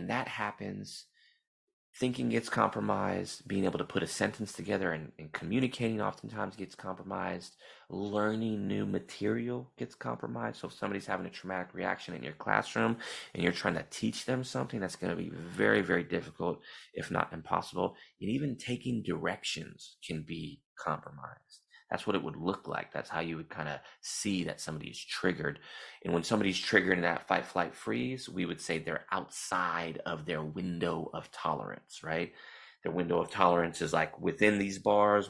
when that happens, thinking gets compromised, being able to put a sentence together and communicating oftentimes gets compromised, learning new material gets compromised. So if somebody's having a traumatic reaction in your classroom and you're trying to teach them something, that's going to be very, very difficult, if not impossible. And even taking directions can be compromised. That's what it would look like. That's how you would kind of see that somebody's triggered. And when somebody's triggered in that fight, flight, freeze, we would say they're outside of their window of tolerance, right? Their window of tolerance is like within these bars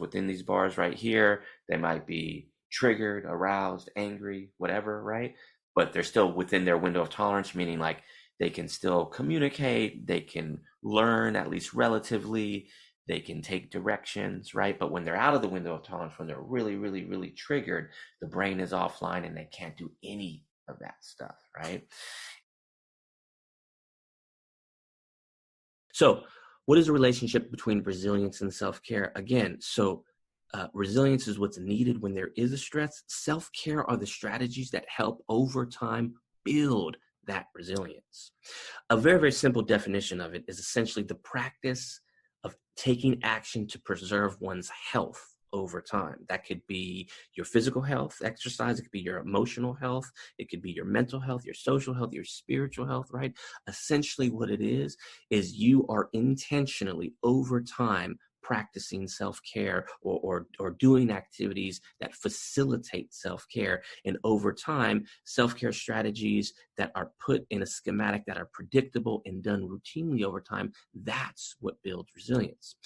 right here. They might be triggered, aroused, angry, whatever, right? But they're still within their window of tolerance, meaning like they can still communicate, they can learn at least relatively, they can take directions, right? But when they're out of the window of tolerance, when they're really, really, really triggered, the brain is offline and they can't do any of that stuff, right? So, what is the relationship between resilience and self-care? Again, resilience is what's needed when there is a stress. Self-care are the strategies that help over time build that resilience. A very, very simple definition of it is essentially the practice of taking action to preserve one's health over time. That could be your physical health, exercise, it could be your emotional health, it could be your mental health, your social health, your spiritual health, right? Essentially, what it is you are intentionally over time practicing self-care or doing activities that facilitate self-care. And over time, self-care strategies that are put in a schematic that are predictable and done routinely over time, that's what builds resilience.